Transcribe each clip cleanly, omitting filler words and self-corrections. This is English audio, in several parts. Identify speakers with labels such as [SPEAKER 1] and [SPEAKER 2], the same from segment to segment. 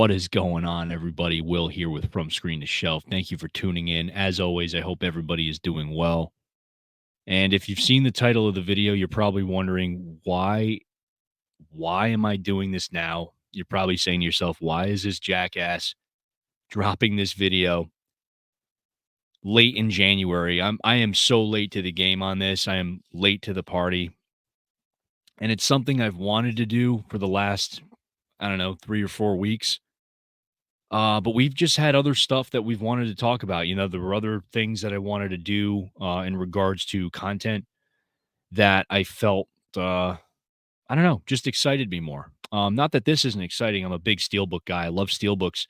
[SPEAKER 1] What is going on, everybody? Will here with From Screen to Shelf. Thank you for tuning in. As always, I hope everybody is doing well. And if you've seen the title of the video, you're probably wondering why am I doing this now? You're probably saying to yourself, why is this jackass dropping this video late in January? I am so late to the game on this. I am late to the party. And it's something I've wanted to do for the last, I don't know, 3 or 4 weeks. But we've just had other stuff that we've wanted to talk about. There were other things that I wanted to do in regards to content that I felt, I don't know, just excited me more. Not that this isn't exciting. I'm a big Steelbook guy. I love Steelbooks.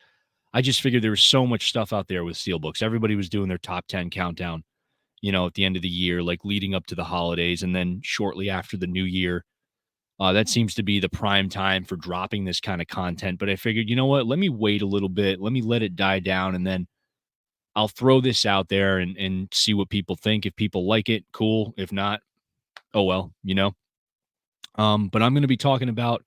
[SPEAKER 1] I just figured there was so much stuff out there with Steelbooks. Everybody was doing their top 10 countdown, at the end of the year, like leading up to the holidays. And then shortly after the new year, that seems to be the prime time for dropping this kind of content. But I figured, you know what? Let me wait a little bit. Let me let it die down. And then I'll throw this out there and see what people think. If people like it, cool. If not, oh well. But I'm going to be talking about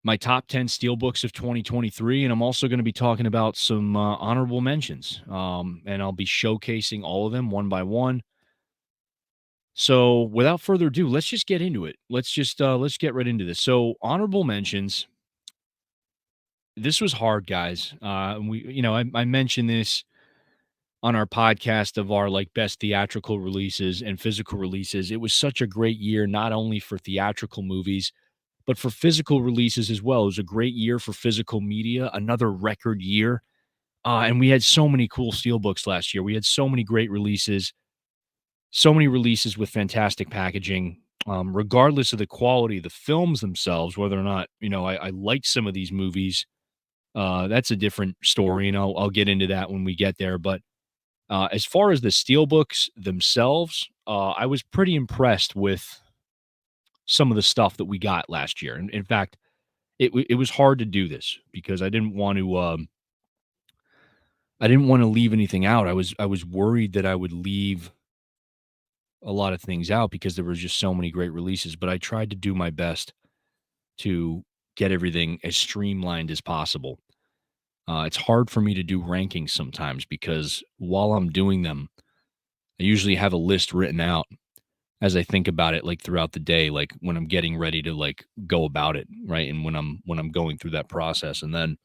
[SPEAKER 1] my top 10 Steelbooks of 2023. And I'm also going to be talking about some honorable mentions. And I'll be showcasing all of them one by one. So without further ado, let's just get into it. Let's get right into this. So honorable mentions. This was hard, guys. I mentioned this on our podcast of our like best theatrical releases and physical releases. It was such a great year, not only for theatrical movies, but for physical releases as well. It was a great year for physical media, another record year. And we had so many cool Steelbooks last year. We had so many great releases. So many releases with fantastic packaging, regardless of the quality of the films themselves, whether or not, I liked some of these movies. That's a different story, and I'll get into that when we get there. But as far as the Steelbooks themselves, I was pretty impressed with some of the stuff that we got last year. And in fact, it was hard to do this because I didn't want to leave anything out. I was worried that I would leave a lot of things out because there was just so many great releases, but I tried to do my best to get everything as streamlined as possible. It's hard for me to do rankings sometimes because while I'm doing them, I usually have a list written out as I think about it, like throughout the day, like when I'm getting ready to like go about it. Right. And when I'm going through that process, and then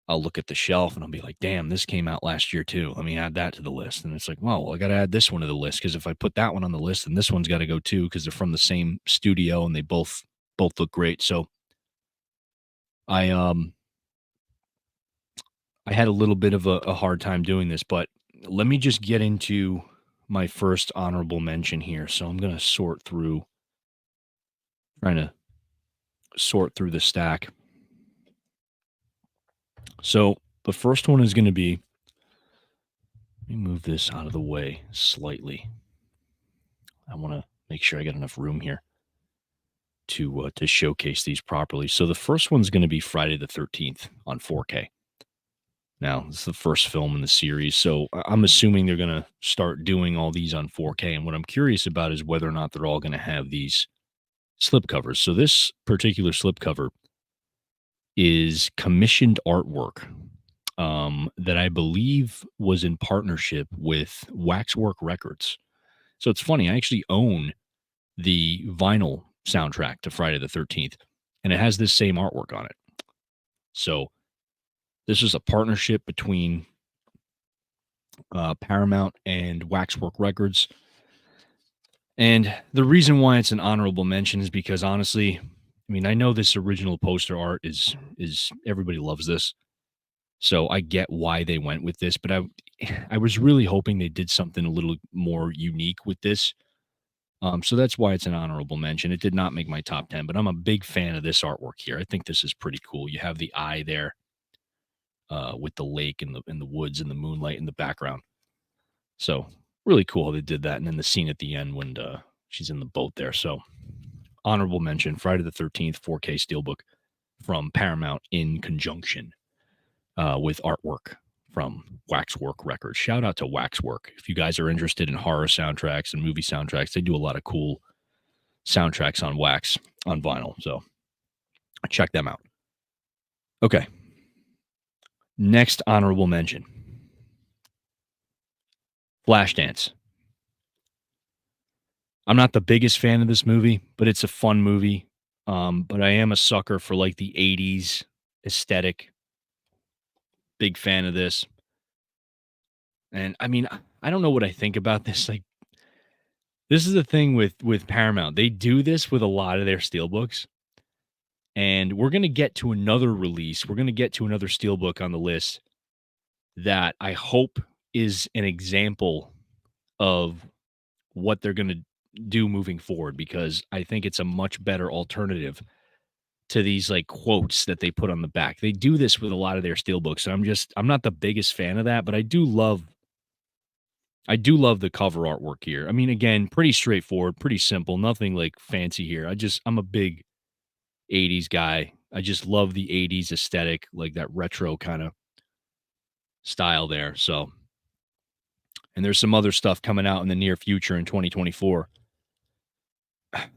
[SPEAKER 1] I'll look at the shelf and I'll be like, damn, this came out last year too. Let me add that to the list. And it's like, well, I got to add this one to the list because if I put that one on the list, then this one's got to go too because they're from the same studio and they both look great. So I had a little bit of a hard time doing this, but let me just get into my first honorable mention here. So I'm going to trying to sort through the stack. So the first one is going to be, let me move this out of the way slightly. I want to make sure I got enough room here to showcase these properly. So the first one's going to be Friday the 13th on 4K. Now, this is the first film in the series, so I'm assuming they're going to start doing all these on 4K. And what I'm curious about is whether or not they're all going to have these slipcovers. So this particular slipcover is commissioned artwork that I believe was in partnership with Waxwork Records. So it's funny, I actually own the vinyl soundtrack to Friday the 13th, and it has this same artwork on it. So this is a partnership between Paramount and Waxwork Records. And the reason why it's an honorable mention is because honestly, I mean, I know this original poster art is everybody loves this. So I get why they went with this, but I was really hoping they did something a little more unique with this. So that's why it's an honorable mention. It did not make my top 10, but I'm a big fan of this artwork here. I think this is pretty cool. You have the eye there with the lake and the woods and the moonlight in the background. So really cool they did that. And then the scene at the end when she's in the boat there. So honorable mention, Friday the 13th, 4K Steelbook from Paramount in conjunction with artwork from Waxwork Records. Shout out to Waxwork. If you guys are interested in horror soundtracks and movie soundtracks, they do a lot of cool soundtracks on wax, on vinyl. So check them out. Okay. Next honorable mention, Flashdance. I'm not the biggest fan of this movie, but it's a fun movie. But I am a sucker for like the 80s aesthetic. Big fan of this. And I mean, I don't know what I think about this. Like, this is the thing with Paramount. They do this with a lot of their steelbooks. And we're gonna get to another release. We're gonna get to another steelbook on the list that I hope is an example of what they're gonna do moving forward because I think it's a much better alternative to these like quotes that they put on the back. They do this with a lot of their steelbooks. And I'm not the biggest fan of that, but I do love the cover artwork here. I mean, again, pretty straightforward, pretty simple, nothing like fancy here. I'm a big 80s guy. I just love the 80s aesthetic, like that retro kind of style there. So, and there's some other stuff coming out in the near future in 2024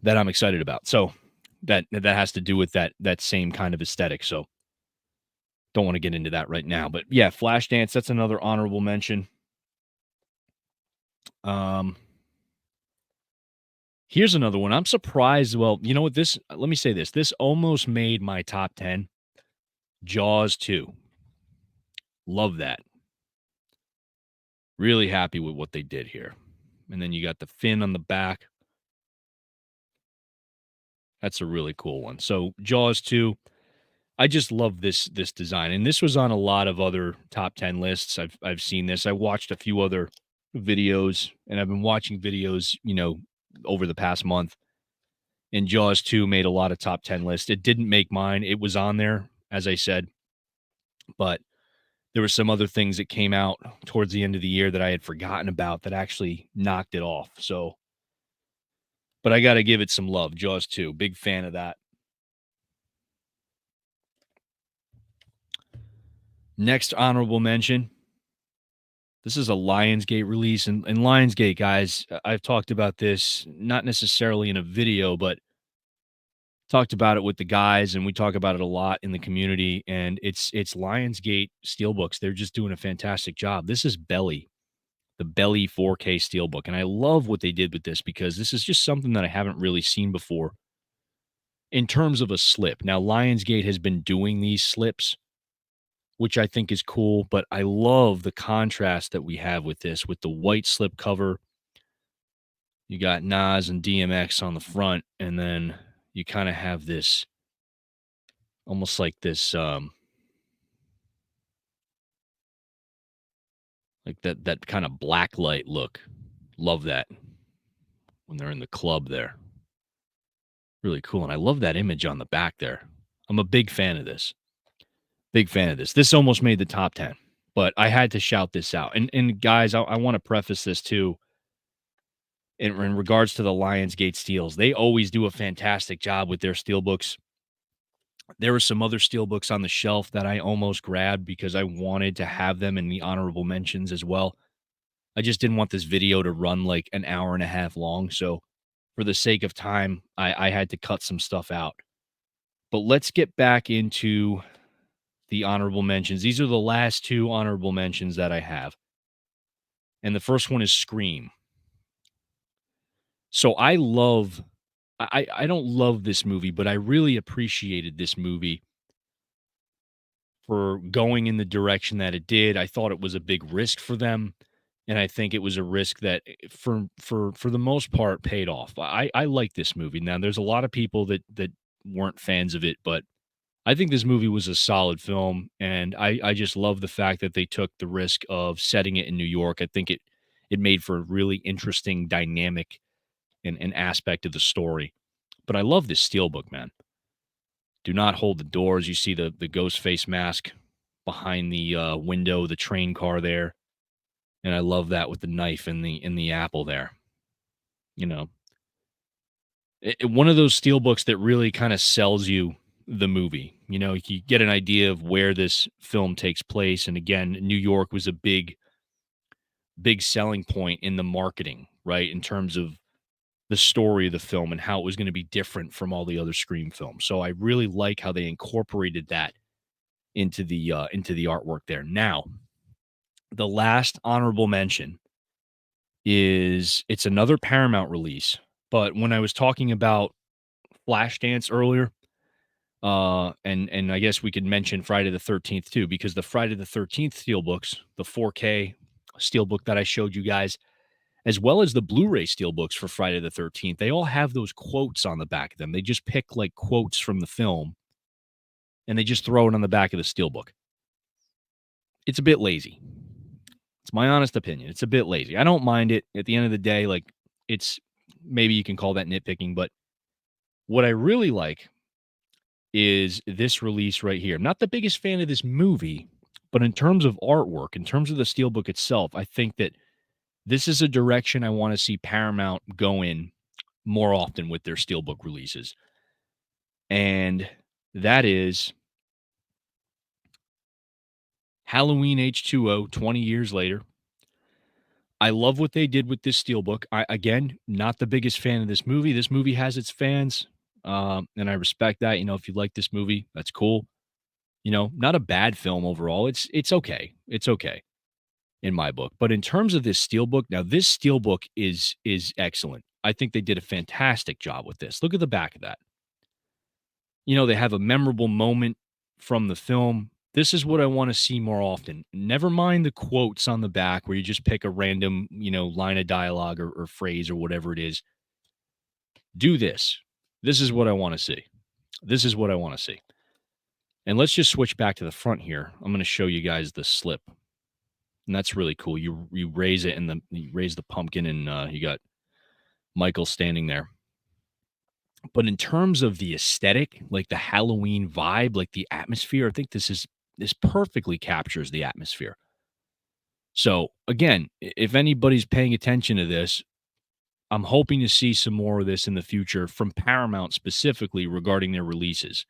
[SPEAKER 1] that I'm excited about. So, that has to do with that same kind of aesthetic. So, don't want to get into that right now. But yeah, Flashdance, that's another honorable mention. Um Here's another one. I'm surprised. Well, you know what? Let me say this. This almost made my top 10. Jaws 2. Love that. Really happy with what they did here. And then you got the fin on the back. That's a really cool one. So, Jaws 2. I just love this design. And this was on a lot of other top 10 lists. I've seen this. I watched a few other videos and I've been watching videos, over the past month. And Jaws 2 made a lot of top 10 lists. It didn't make mine. It was on there, as I said, but there were some other things that came out towards the end of the year that I had forgotten about that actually knocked it off. So, but I got to give it some love. Jaws 2, big fan of that. Next honorable mention. This is a Lionsgate release. And Lionsgate, guys, I've talked about this, not necessarily in a video, but talked about it with the guys, and we talk about it a lot in the community. And it's Lionsgate Steelbooks. They're just doing a fantastic job. This is Belly, the Belly 4K Steelbook. And I love what they did with this because this is just something that I haven't really seen before in terms of a slip. Now, Lionsgate has been doing these slips, which I think is cool, but I love the contrast that we have with this, with the white slip cover. You got Nas and DMX on the front, and then you kind of have this almost like this like that kind of black light look. Love that when they're in the club there. Really cool. And I love that image on the back there. I'm a big fan of this. Big fan of this. This almost made the top 10, but I had to shout this out. And guys, I want to preface this too. In regards to the Lionsgate Steels, they always do a fantastic job with their steelbooks. There were some other steelbooks on the shelf that I almost grabbed because I wanted to have them in the honorable mentions as well. I just didn't want this video to run like an hour and a half long. So for the sake of time, I had to cut some stuff out. But let's get back into the honorable mentions. These are the last two honorable mentions that I have. And the first one is Scream. So I don't love this movie, but I really appreciated this movie for going in the direction that it did. I thought it was a big risk for them, and I think it was a risk that for the most part paid off. I like this movie. Now there's a lot of people that weren't fans of it, but I think this movie was a solid film, and I just love the fact that they took the risk of setting it in New York. I think it made for a really interesting dynamic and aspect of the story. But I love this steelbook, man. Do not hold the doors. You see the ghost face mask behind the window, the train car there, and I love that with the knife in the apple there. You know, one of those steelbooks that really kind of sells you the movie. You know, you get an idea of where this film takes place, and again, New York was a big selling point in the marketing, right? In terms of the story of the film and how it was going to be different from all the other Scream films. So I really like how they incorporated that into the artwork there. Now, the last honorable mention is it's another Paramount release, but when I was talking about Flashdance earlier, and I guess we could mention Friday the 13th too, because the Friday the 13th steelbooks, the 4K steelbook that I showed you guys, as well as the Blu-ray steelbooks for Friday the 13th, they all have those quotes on the back of them. They just pick like quotes from the film and they just throw it on the back of the steelbook. It's a bit lazy. It's my honest opinion. It's a bit lazy. I don't mind it. At the end of the day, like it's maybe you can call that nitpicking, but what I really like is this release right here. I'm not the biggest fan of this movie, but in terms of artwork, in terms of the steelbook itself, I think that this is a direction I want to see Paramount go in more often with their steelbook releases. And that is Halloween H2O 20 years later. I love what they did with this steelbook. Again, not the biggest fan of this movie. This movie has its fans, and I respect that. If you like this movie, that's cool. Not a bad film overall. It's okay. It's okay in my book. But in terms of this steelbook, now this steelbook is excellent. I think they did a fantastic job with this. Look at the back of that. They have a memorable moment from the film. This is what I want to see more often. Never mind the quotes on the back where you just pick a random, line of dialogue or phrase or whatever it is. Do this. This is what I want to see. This is what I want to see. And let's just switch back to the front here. I'm going to show you guys the slip. And that's really cool. You raise it and you raise the pumpkin and you got Michael standing there. But in terms of the aesthetic, like the Halloween vibe, like the atmosphere, I think this perfectly captures the atmosphere. So again, if anybody's paying attention to this, I'm hoping to see some more of this in the future from Paramount specifically regarding their releases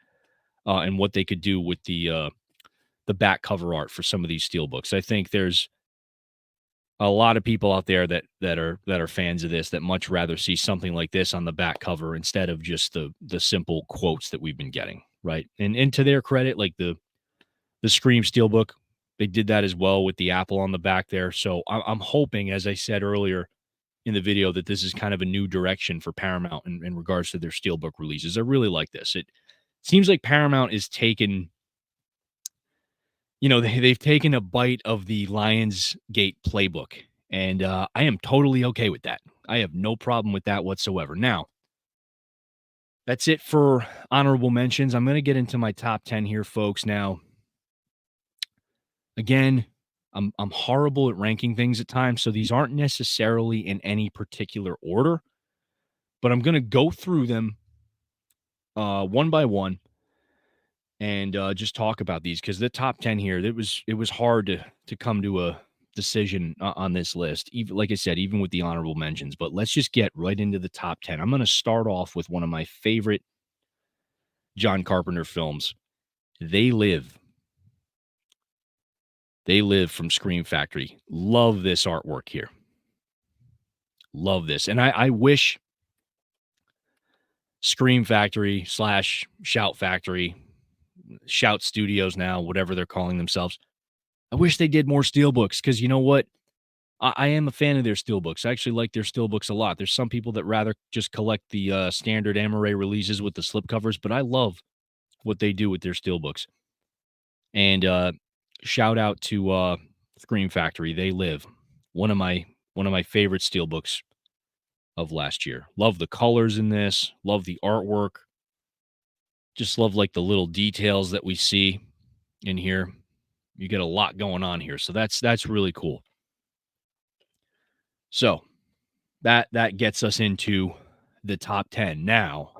[SPEAKER 1] and what they could do with the back cover art for some of these steelbooks. I think there's a lot of people out there that are fans of this that much rather see something like this on the back cover instead of just the simple quotes that we've been getting, right? And to their credit, like the Scream Steelbook, they did that as well with the apple on the back there. So I'm hoping, as I said earlier in the video, that this is kind of a new direction for Paramount in regards to their Steelbook releases. I really like this. It seems like Paramount is taking, they've taken a bite of the Lionsgate playbook, and I am totally okay with that. I have no problem with that whatsoever. Now, that's it for honorable mentions. I'm going to get into my top 10 here, folks. Now, again, I'm horrible at ranking things at times, so these aren't necessarily in any particular order, but I'm going to go through them one by one and just talk about these because the top 10 here, it was hard to come to a decision on this list. Even like I said, even with the honorable mentions, but let's just get right into the top 10. I'm going to start off with one of my favorite John Carpenter films, They Live. They Live from Scream Factory. Love this artwork here. Love this. And I wish Scream Factory / Shout Factory, Shout Studios now, whatever they're calling themselves. I wish they did more steelbooks because you know what? I am a fan of their steelbooks. I actually like their steelbooks a lot. There's some people that rather just collect the standard Amaray releases with the slipcovers, but I love what they do with their steelbooks. And shout out to Scream Factory. They Live. One of my favorite steelbooks of last year. Love the colors in this. Love the artwork. Just love like the little details that we see in here. You get a lot going on here. So that's really cool. So that gets us into the top 10. Now,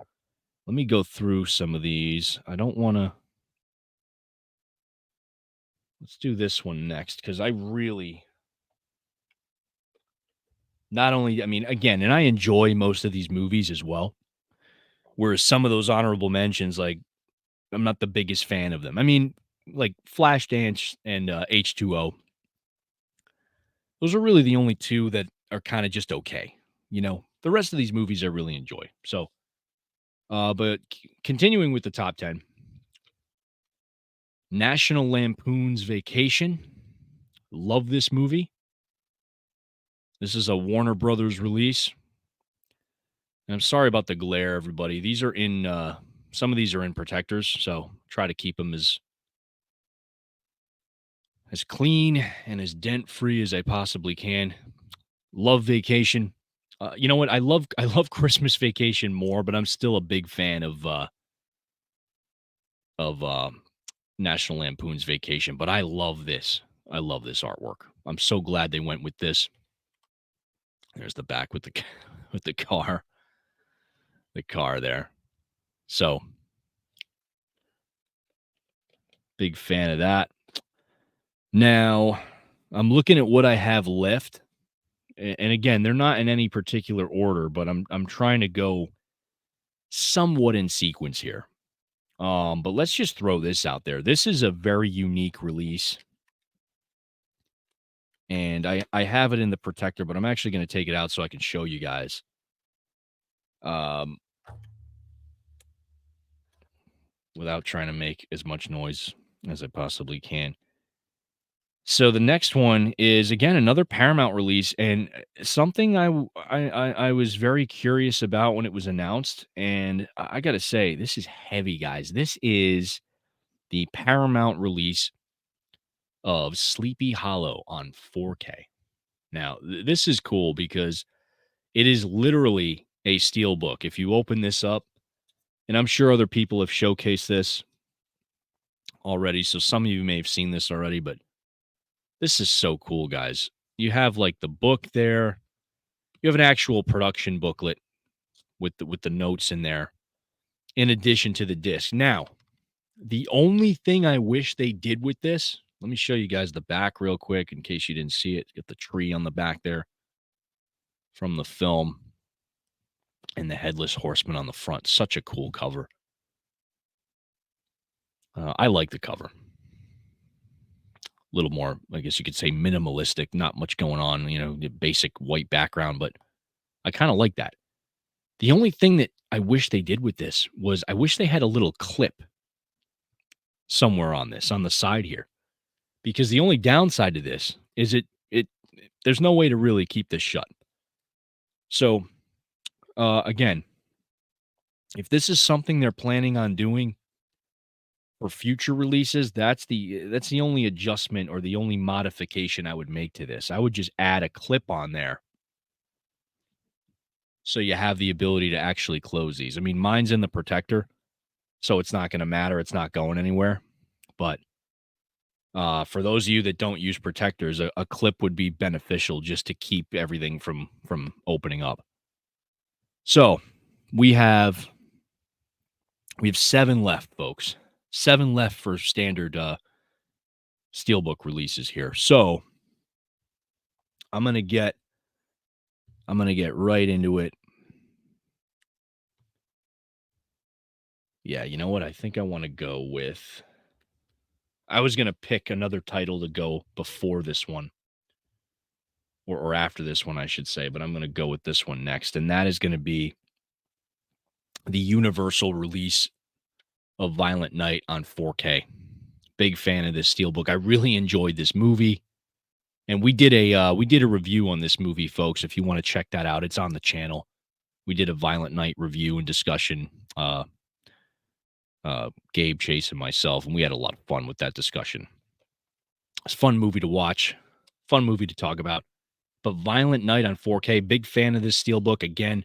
[SPEAKER 1] let me go through some of these. I don't want to. Let's do this one next because I really not only, I mean, again, and I enjoy most of these movies as well. Whereas some of those honorable mentions, like, I'm not the biggest fan of them. I mean, like Flashdance and H2O, those are really the only two that are kind of just okay. The rest of these movies I really enjoy. So, but continuing with the top 10, National Lampoon's Vacation. Love this movie. This is a Warner Brothers release. And I'm sorry about the glare, everybody. These are in some of these are in protectors, so try to keep them as clean and as dent free as I possibly can. Love Vacation. You know what? I love Christmas Vacation more, but I'm still a big fan of National Lampoon's Vacation. But I love this. I love this artwork. I'm so glad they went with this. There's the back with the with the car there. So big fan of that. Now I'm looking at what I have left, and again, they're not in any particular order, but I'm trying to go somewhat in sequence here. But let's just throw this out there. This is a very unique release, and I have it in the protector, but I'm actually going to take it out so I can show you guys. Um, without trying to make as much noise as I possibly can. So the next one is again another Paramount release, and something I was very curious about when it was announced, and I got to say this is heavy, guys. This is the Paramount release of Sleepy Hollow on 4K. Now this is cool because it is literally a steelbook. If you open this up, and I'm sure other people have showcased this already, so some of you may have seen this already, but this is so cool, guys. You have like the book there. You have an actual production booklet with the notes in there, in addition to the disc. Now, the only thing I wish they did with this, let me show you guys the back real quick in case you didn't see it. Get the tree on the back there from the film and the headless horseman on the front. Such a cool cover. I like the cover. Little more, I guess you could say, minimalistic, not much going on, the basic white background, but I kind of like that. The only thing that I wish they did with this was I wish they had a little clip somewhere on this, on the side here, because the only downside to this is it there's no way to really keep this shut. So, again, if this is something they're planning on doing for future releases, that's the only adjustment or the only modification I would make to this. I would just add a clip on there so you have the ability to actually close these. I mean, mine's in the protector, so it's not going to matter. It's not going anywhere. But for those of you that don't use protectors, a clip would be beneficial just to keep everything from opening up. So we have 7 left, folks. 7 left for standard Steelbook releases here. So I'm gonna get right into it. Yeah, you know what? I think I want to go with. I was gonna pick another title to go before this one, or after this one, I should say, but I'm gonna go with this one next, and that is gonna be the Universal release of Violent Night on 4K. Big fan of this Steelbook. I really enjoyed this movie. And we did a review on this movie, folks. If you want to check that out, it's on the channel. We did a Violent Night review and discussion. Gabe, Chase, and myself, and we had a lot of fun with that discussion. It's a fun movie to watch, fun movie to talk about. But Violent Night on 4K, big fan of this Steelbook. Again,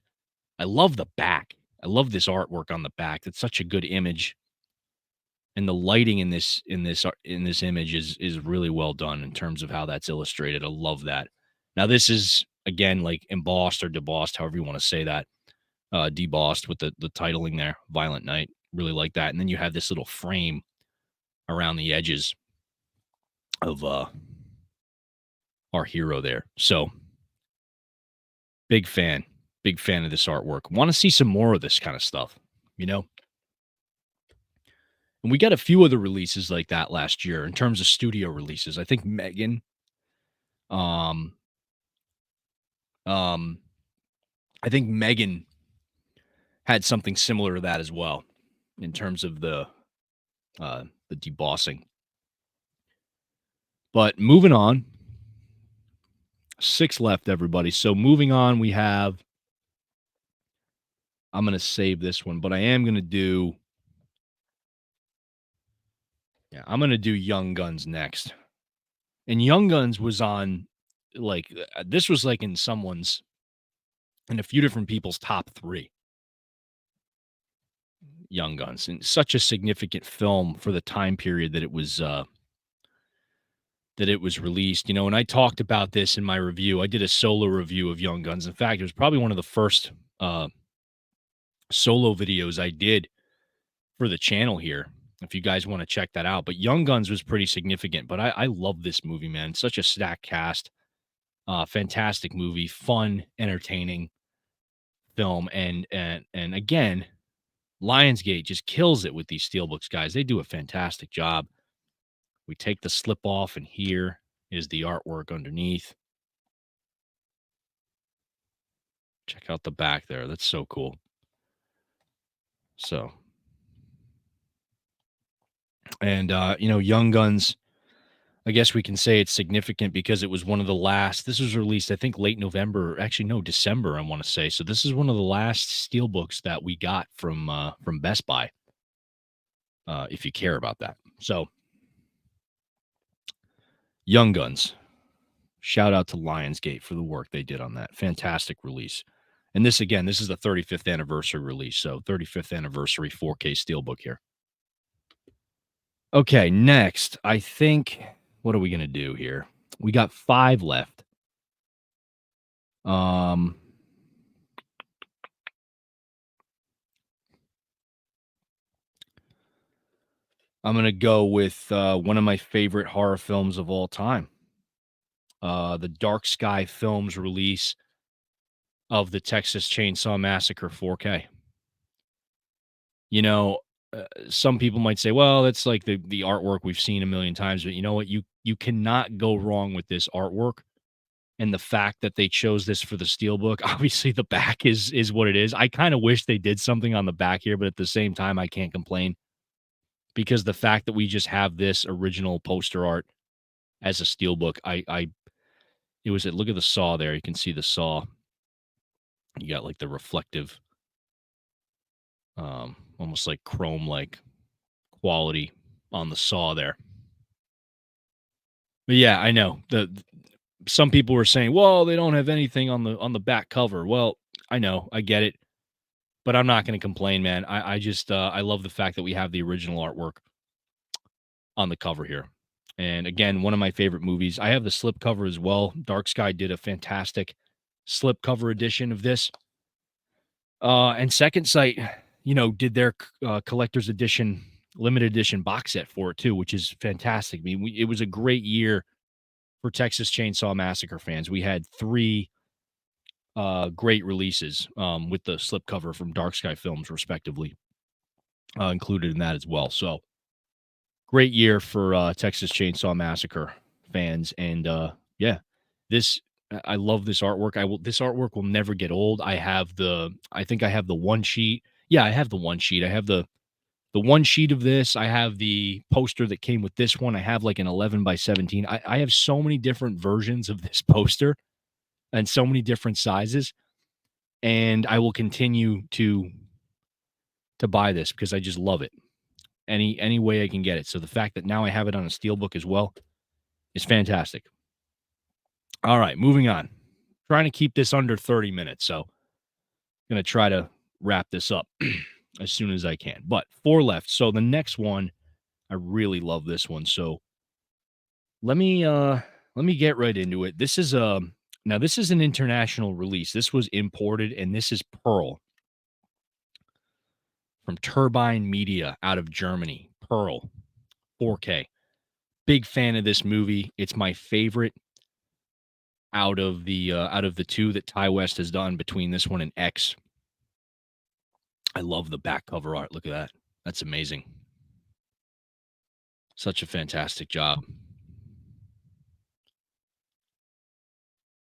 [SPEAKER 1] I love the back. I love this artwork on the back. It's such a good image, and the lighting in this image is really well done in terms of how that's illustrated. I love that. Now this is again like embossed or debossed, however you want to say that, debossed with the titling there, Violent Night. Really like that. And then you have this little frame around the edges of our hero there. So big fan of this artwork. Want to see some more of this kind of stuff, you know? And we got a few other releases like that last year in terms of studio releases. I think Megan, um, um, I think Megan had something similar to that as well in terms of the debossing. But moving on, 6 left, everybody. So moving on, we have I'm gonna save this one, but I am gonna do yeah, I'm gonna do Young Guns next. And Young Guns was on like this was like in a few different people's top 3, Young Guns, and such a significant film for the time period that it was released. You know, and I talked about this in my review. I did a solo review of Young Guns. In fact, it was probably one of the first uh solo videos I did for the channel here. If you guys want to check that out. But Young Guns was pretty significant. But I love this movie, man. Such a stacked cast. Fantastic movie, fun, entertaining film. And again, Lionsgate just kills it with these Steelbooks guys. They do a fantastic job. We take the slip off, and here is the artwork underneath. Check out the back there. That's so cool. So, and you know, Young Guns, I guess we can say it's significant because it was one of the last. This was released, I think, late November. Actually, no, December. I want to say. So this is one of the last Steelbooks that we got from Best Buy. If you care about that, so Young Guns. Shout out to Lionsgate for the work they did on that. Fantastic release. And this again, this is the 35th anniversary release. So 35th anniversary 4K Steelbook here. Okay, next, I think what are we gonna do here? We got 5 left. I'm gonna go with one of my favorite horror films of all time. The Dark Sky Films release of the Texas Chainsaw Massacre 4K. You know, some people might say, "Well, that's like the artwork we've seen a million times," but you know what? You cannot go wrong with this artwork, and the fact that they chose this for the steelbook. Obviously, the back is what it is. I kind of wish they did something on the back here, but at the same time, I can't complain because the fact that we just have this original poster art as a steelbook, I it was look at the saw there. You can see the saw. You got like the reflective, almost like chrome like quality on the saw there. But yeah, I know some people were saying, "Well, they don't have anything on the back cover." Well, I know, I get it, but I'm not going to complain, man. I just I love the fact that we have the original artwork on the cover here. And again, one of my favorite movies. I have the slip cover as well. Dark Sky did a fantastic slip cover edition of this. And Second Sight, you know, did their collector's edition, limited edition box set for it too, which is fantastic. I mean, it was a great year for Texas Chainsaw Massacre fans. We had 3 great releases with the slipcover from Dark Sky Films, respectively, included in that as well. So great year for Texas Chainsaw Massacre fans, and yeah, this I love this artwork. This artwork will never get old. I think I have the one sheet. Yeah, I have the one sheet. I have the one sheet of this. I have the poster that came with this one. I have like an 11 by 17. I have so many different versions of this poster and so many different sizes. And I will continue to buy this because I just love it. Any way I can get it. So the fact that now I have it on a steelbook as well is fantastic. All right, moving on. Trying to keep this under 30 minutes. So I'm going to try to wrap this up as soon as I can. But 4 left. So the next one, I really love this one. So let me get right into it. This is now this is an international release. This was imported, and this is Pearl from Turbine Media out of Germany. Pearl 4K. Big fan of this movie. It's my favorite out of the 2 that Ty West has done between this one and X. I love the back cover art. Look at that. That's amazing. Such a fantastic job.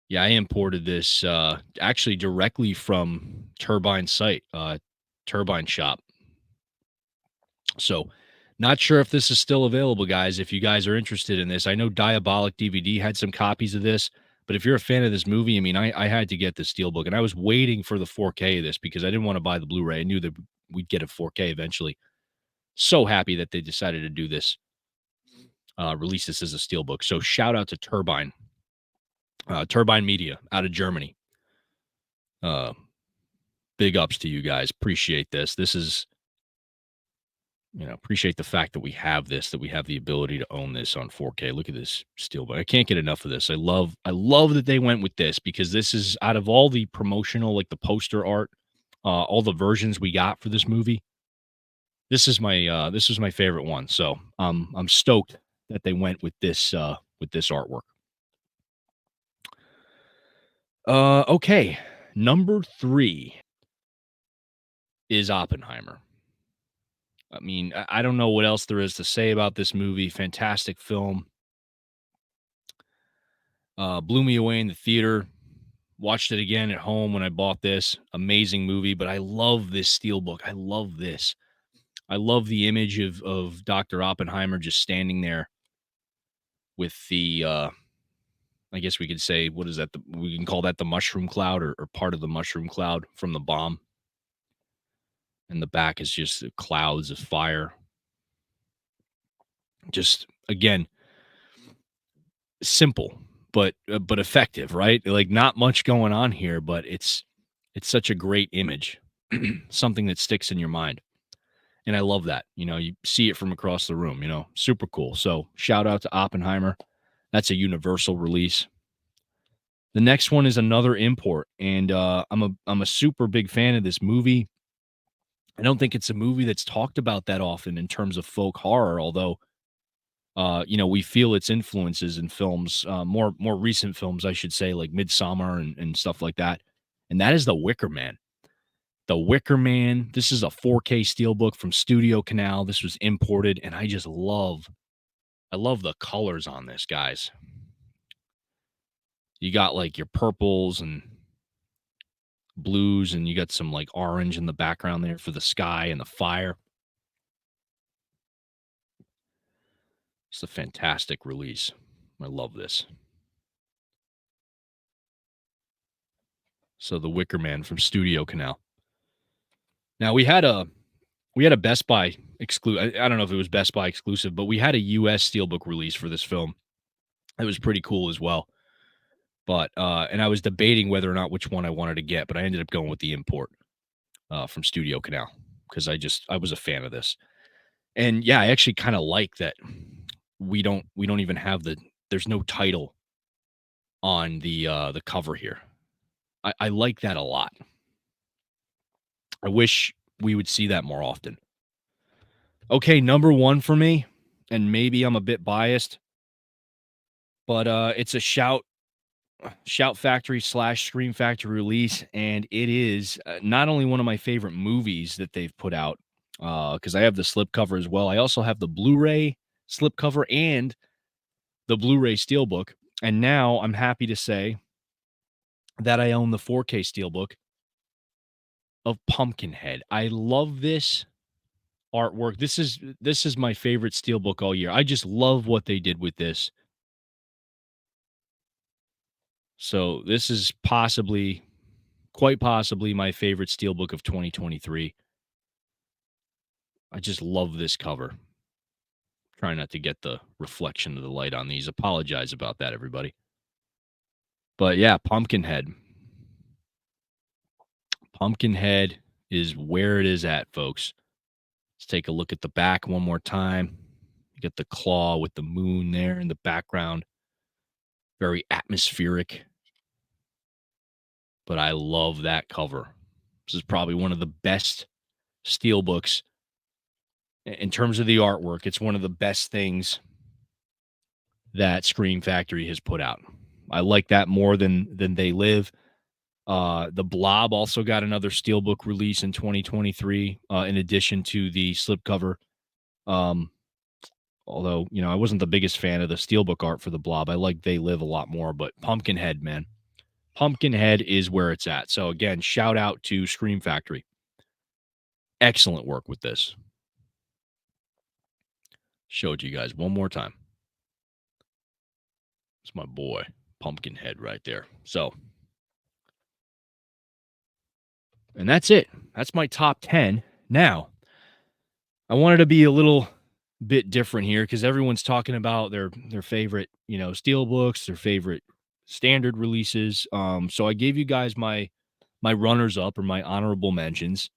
[SPEAKER 1] Yeah, I imported this actually directly from Turbine site, Turbine Shop. So Not sure if this is still available, guys. If you guys are interested in this, I know Diabolic DVD had some copies of this, but if you're a fan of this movie, I mean, I had to get the Steelbook, and I was waiting for the 4K of this because I didn't want to buy the Blu-ray. I knew that we'd get a 4K eventually. So happy that they decided to do this, release this as a Steelbook. So shout out to Turbine Media out of Germany. Uh, Big ups to you guys. Appreciate this. This is, appreciate the fact that we have this, that we have the ability to own this on 4K. Look at this Steelbook. I can't get enough of this. I love that they went with this because this is out of all the promotional, like the poster art, all the versions we got for this movie. This is my favorite one. So I'm stoked that they went with this artwork. Okay. Number 3 is Oppenheimer. I mean, I don't know what else there is to say about this movie. Fantastic film. Blew me away in the theater. Watched it again at home when I bought this. Amazing movie, but I love this Steelbook. I love this. I love the image of Dr. Oppenheimer just standing there with the I guess we could say, what is that? We can call that the mushroom cloud or part of the mushroom cloud from the bomb. And the back is just clouds of fire. Just again, simple but effective, right? Like not much going on here, but it's such a great image, something that sticks in your mind. And I love that. You see it from across the room, super cool. So shout out to Oppenheimer. That's a universal release. The next one is another import, and I'm a super big fan of this movie. I don't think it's a movie that's talked about that often in terms of folk horror, although we feel its influences in films, more recent films, I should say, like Midsummer and stuff like that. And that is The Wicker Man. The Wicker Man. This is a 4K steelbook from Studio Canal. This was imported, and I love the colors on this, guys. You got like your purples and blues, and you got some like orange in the background there for the sky and the fire. It's a fantastic release. I love this. So The Wicker Man from Studio Canal. Now we had a Best Buy exclusive. I don't know if it was Best Buy exclusive, but we had a US Steelbook release for this film. It was pretty cool as well. But and I was debating whether or not which one I wanted to get, but I ended up going with the import from Studio Canal because I was a fan of this. And yeah, I actually kind of like that we don't even have there's no title on the cover here. I like that a lot. I wish we would see that more often. Okay, number 1 for me, and maybe I'm a bit biased, but it's a Shout Factory / Scream Factory release, and it is not only one of my favorite movies that they've put out, because I have the slipcover as well. I also have the Blu-ray slipcover and the Blu-ray steelbook, and now I'm happy to say that I own the 4K steelbook of Pumpkinhead. I love this artwork. This is my favorite steelbook all year. I just love what they did with this. So this is quite possibly my favorite steelbook of 2023. I just love this cover. Try not to get the reflection of the light on these. Apologize about that, everybody. But yeah, Pumpkinhead. Pumpkinhead is where it is at, folks. Let's take a look at the back one more time. You get the claw with the moon there in the background. Very atmospheric. But I love that cover. This is probably one of the best steelbooks in terms of the artwork. It's one of the best things that Scream Factory has put out. I like that more than They Live. The Blob also got another steelbook release in 2023, in addition to the slipcover. Although, I wasn't the biggest fan of the steelbook art for the Blob. I like They Live a lot more, but Pumpkinhead, man. Pumpkinhead is where it's at. So again, shout out to Scream Factory. Excellent work with this. Show it to you guys one more time. It's my boy, Pumpkinhead, right there. So, and that's it. That's my top 10. Now, I wanted to be a little bit different here because everyone's talking about their favorite, Steelbooks, their favorite standard releases. So I gave you guys my runners up or my honorable mentions.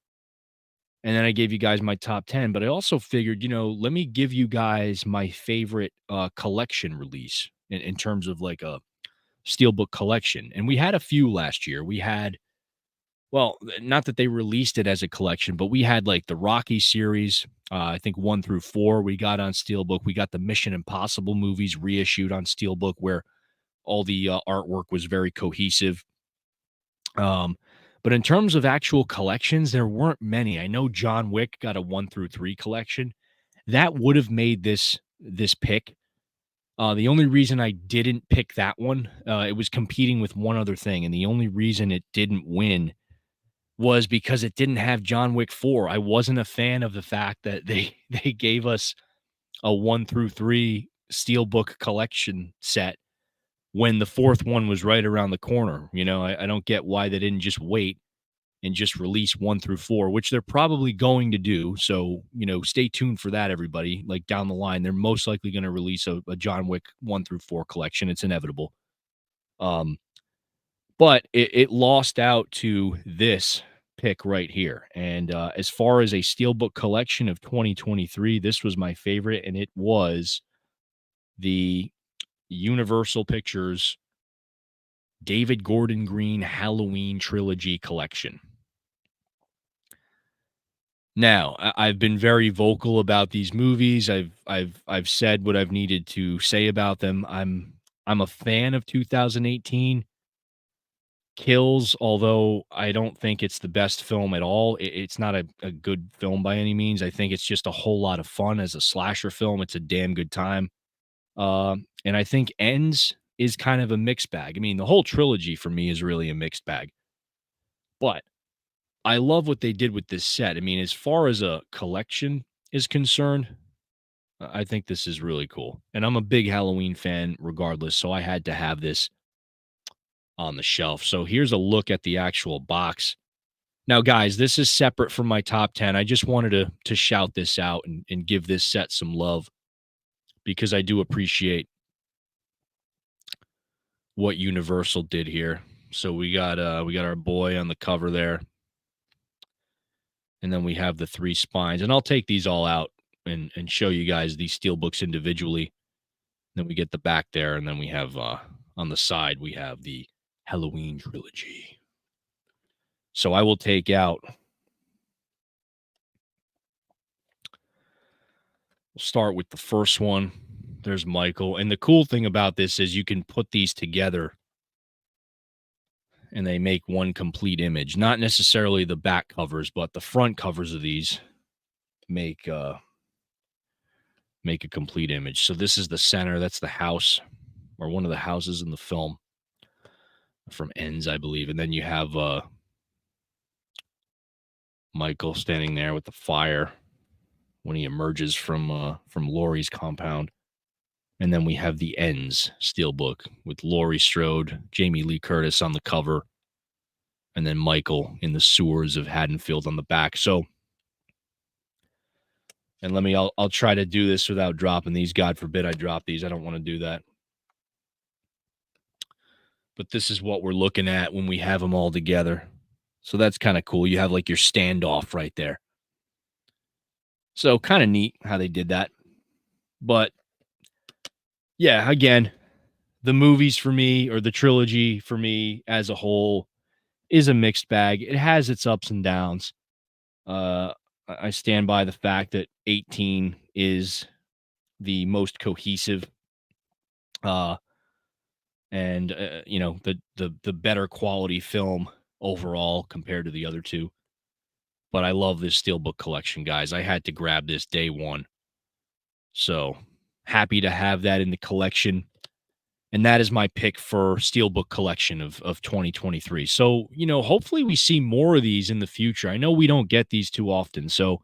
[SPEAKER 1] And then I gave you guys my top 10, but I also figured, let me give you guys my favorite collection release in terms of like a Steelbook collection. And we had a few last year. We had, well, not that they released it as a collection, but we had like the Rocky series. I think 1 through 4 we got on Steelbook. We got the Mission Impossible movies reissued on Steelbook where all the artwork was very cohesive. But in terms of actual collections, there weren't many. I know John Wick got a 1 through 3 collection. That would have made this pick. The only reason I didn't pick that one, it was competing with one other thing, and the only reason it didn't win was because it didn't have John Wick 4. I wasn't a fan of the fact that they gave us a 1 through 3 Steelbook collection set when the fourth one was right around the corner. I don't get why they didn't just wait and just release 1 through 4, which they're probably going to do. So, stay tuned for that, everybody. Like down the line, they're most likely going to release a John Wick 1 through 4 collection. It's inevitable. But it lost out to this pick right here. And as far as a Steelbook collection of 2023, this was my favorite, and it was the Universal Pictures David Gordon Green Halloween Trilogy collection. Now, I've been very vocal about these movies. I've said what I've needed to say about them. I'm a fan of 2018 Kills, although I don't think it's the best film at all. It's not a good film by any means. I think it's just a whole lot of fun as a slasher film. It's a damn good time. And I think Ends is kind of a mixed bag. I mean, the whole trilogy for me is really a mixed bag. But I love what they did with this set. I mean, as far as a collection is concerned, I think this is really cool. And I'm a big Halloween fan regardless, so I had to have this on the shelf. So here's a look at the actual box. Now, guys, this is separate from my top 10. I just wanted to shout this out and give this set some love because I do appreciate what Universal did here. So we got our boy on the cover there. And then we have the 3 spines. And I'll take these all out and show you guys these Steelbooks individually. Then we get the back there, and then we have on the side, we have the Halloween trilogy. So I will take out. We'll start with the first one. There's Michael. And the cool thing about this is you can put these together and they make one complete image. Not necessarily the back covers, but the front covers of these make a complete image. So this is the center. That's the house, or one of the houses in the film from Ends, I believe. And then you have Michael standing there with the fire when he emerges from Laurie's compound. And then we have the Ends Steelbook with Laurie Strode, Jamie Lee Curtis on the cover, and then Michael in the sewers of Haddonfield on the back. So, and I'll try to do this without dropping these. God forbid I drop these. I don't want to do that. But this is what we're looking at when we have them all together. So that's kind of cool. You have like your standoff right there. So kind of neat how they did that. But yeah, again, the movies for me, or the trilogy for me as a whole, is a mixed bag. It has its ups and downs. I stand by the fact that 18 is the most cohesive, the better quality film overall compared to the other two. But I love this Steelbook collection, guys. I had to grab this day one. So happy to have that in the collection. And that is my pick for Steelbook collection of 2023. So, hopefully we see more of these in the future. I know we don't get these too often. So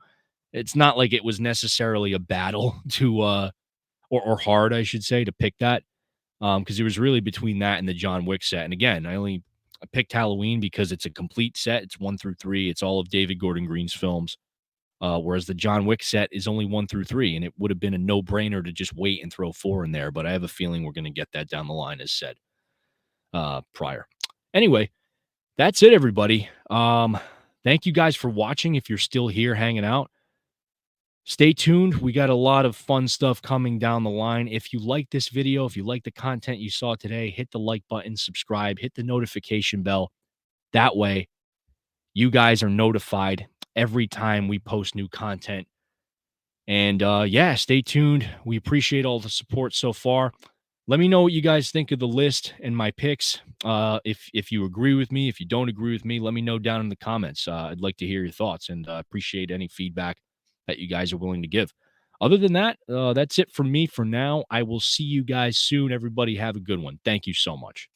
[SPEAKER 1] it's not like it was necessarily a battle to or hard, I should say, to pick that. Because it was really between that and the John Wick set. And again, I picked Halloween because it's a complete set. It's 1 through 3. It's all of David Gordon Green's films. Whereas the John Wick set is only 1 through 3, and it would have been a no-brainer to just wait and throw 4 in there. But I have a feeling we're going to get that down the line, as said prior. Anyway, that's it, everybody. Thank you guys for watching. If you're still here hanging out, stay tuned. We got a lot of fun stuff coming down the line. If you like this video, if you like the content you saw today, hit the like button, subscribe, hit the notification bell. That way, you guys are notified every time we post new content. And yeah, stay tuned. We appreciate all the support so far. Let me know what you guys think of the list and my picks. If you agree with me, if you don't agree with me, let me know down in the comments. I'd like to hear your thoughts, and appreciate any feedback that you guys are willing to give. Other than that, that's it from me for now. I will see you guys soon. Everybody have a good one. Thank you so much.